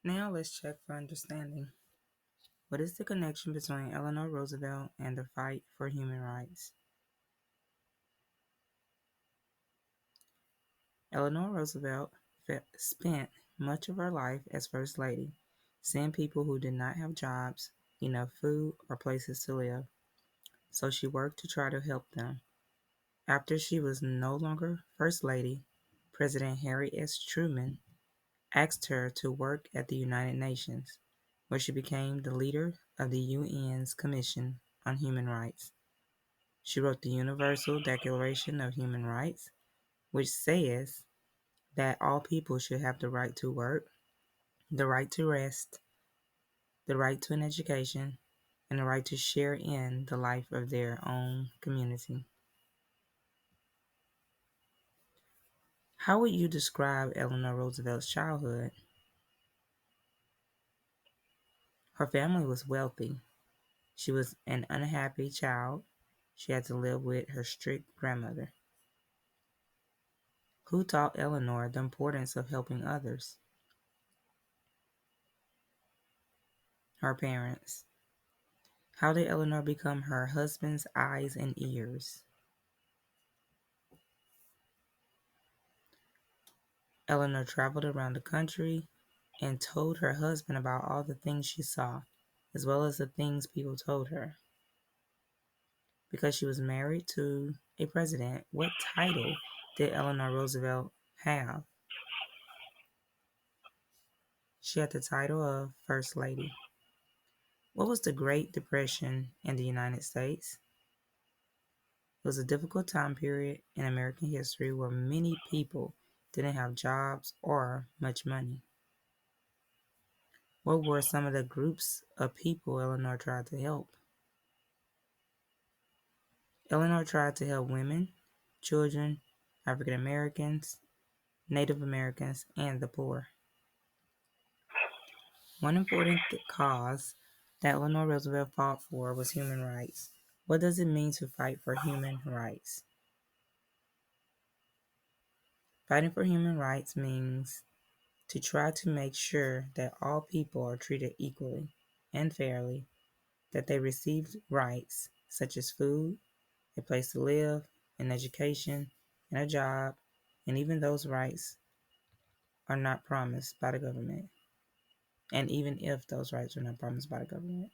Now let's check for understanding. What is the connection between Eleanor Roosevelt and the fight for human rights? Eleanor Roosevelt spent much of her life as First Lady, seeing people who did not have jobs, enough food, or places to live, so she worked to try to help them. After she was no longer First Lady, President Harry S. Truman asked her to work at the United Nations, where she became the leader of the UN's Commission on Human Rights. She wrote the Universal Declaration of Human Rights, which says that all people should have the right to work, the right to rest, the right to an education, and the right to share in the life of their own community. How would you describe Eleanor Roosevelt's childhood? Her family was wealthy. She was an unhappy child. She had to live with her strict grandmother, who taught Eleanor the importance of helping others. Her parents. How did Eleanor become her husband's eyes and ears? Eleanor traveled around the country and told her husband about all the things she saw, as well as the things people told her. Because she was married to a president, what title did Eleanor Roosevelt have? She had the title of First Lady. What was the Great Depression in the United States? It was a difficult time period in American history where many people didn't have jobs or much money. What were some of the groups of people Eleanor tried to help? Eleanor tried to help women, children, African Americans, Native Americans, and the poor. One important cause that Eleanor Roosevelt fought for was human rights. What does it mean to fight for human rights? Fighting for human rights means to try to make sure that all people are treated equally and fairly, that they receive rights such as food, a place to live, an education, and a job, and even those rights are not promised by the government. And even if those rights are not promised by the government.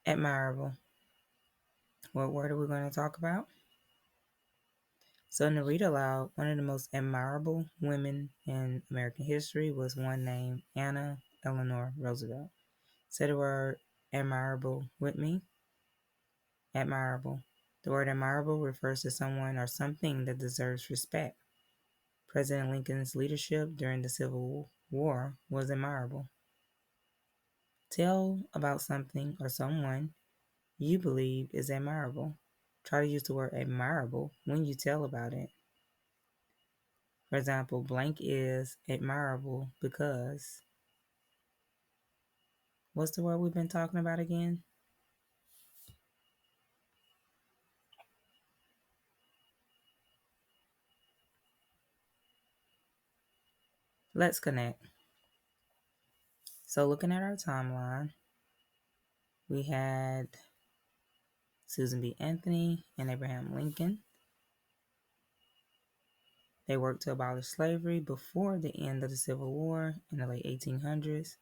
Admirable. What word are we going to talk about? So, in the read aloud, one of the most admirable women in American history was one named Anna Eleanor Roosevelt. Say the word admirable with me. Admirable. The word admirable refers to someone or something that deserves respect. President Lincoln's leadership during the Civil War was admirable. Tell about something or someone you believe is admirable. Try to use the word admirable when you tell about it. For example, blank is admirable because. What's the word we've been talking about again? Let's connect. So, looking at our timeline, we had Susan B. Anthony and Abraham Lincoln. They worked to abolish slavery before the end of the Civil War in the late 1800s,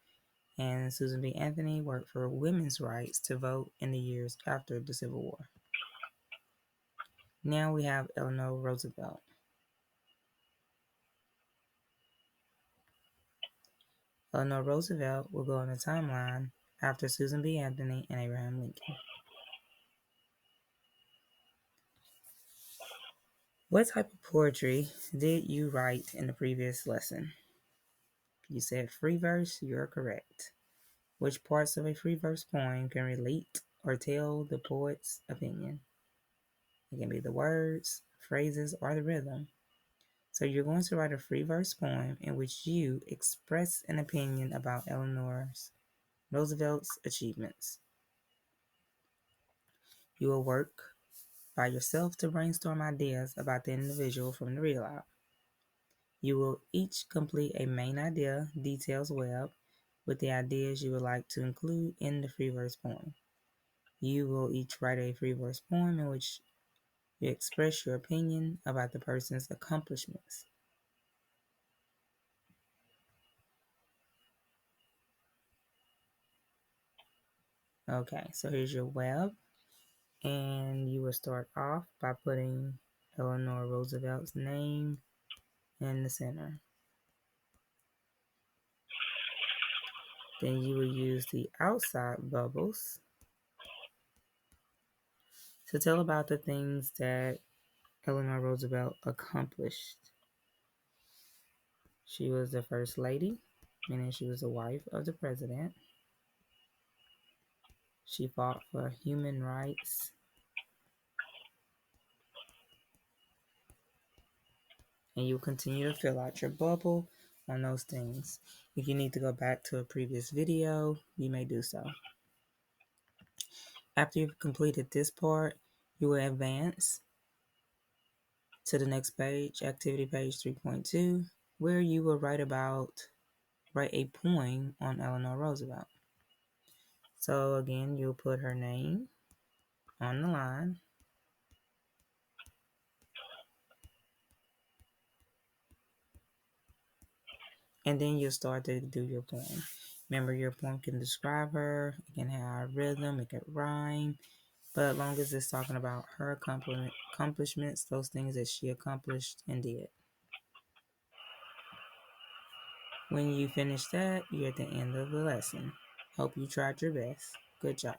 and Susan B. Anthony worked for women's rights to vote in the years after the Civil War. Now we have Eleanor Roosevelt. Eleanor Roosevelt will go on the timeline after Susan B. Anthony and Abraham Lincoln. What type of poetry did you write in the previous lesson? You said free verse, you're correct. Which parts of a free verse poem can relate or tell the poet's opinion? It can be the words, phrases, or the rhythm. So you're going to write a free verse poem in which you express an opinion about Eleanor Roosevelt's achievements. You will work by yourself to brainstorm ideas about the individual from the read aloud. You will each complete a main idea details web with the ideas you would like to include in the free verse poem. You will each write a free verse poem in which you express your opinion about the person's accomplishments. Okay, so here's your web, and you will start off by putting Eleanor Roosevelt's name in the center. Then you will use the outside bubbles to tell about the things that Eleanor Roosevelt accomplished. She was the first lady, meaning she was the wife of the president. She fought for human rights. And you continue to fill out your bubble on those things. If you need to go back to a previous video, you may do so. After you've completed this part, you will advance to the next page, activity page 3.2, where you will write a poem on Eleanor Roosevelt. So again, you'll put her name on the line. And then you'll start to do your poem. Remember, your poem can describe her, it can have rhythm, it can rhyme, but as long as it's talking about her accomplishments, those things that she accomplished and did. When you finish that, you're at the end of the lesson. Hope you tried your best. Good job.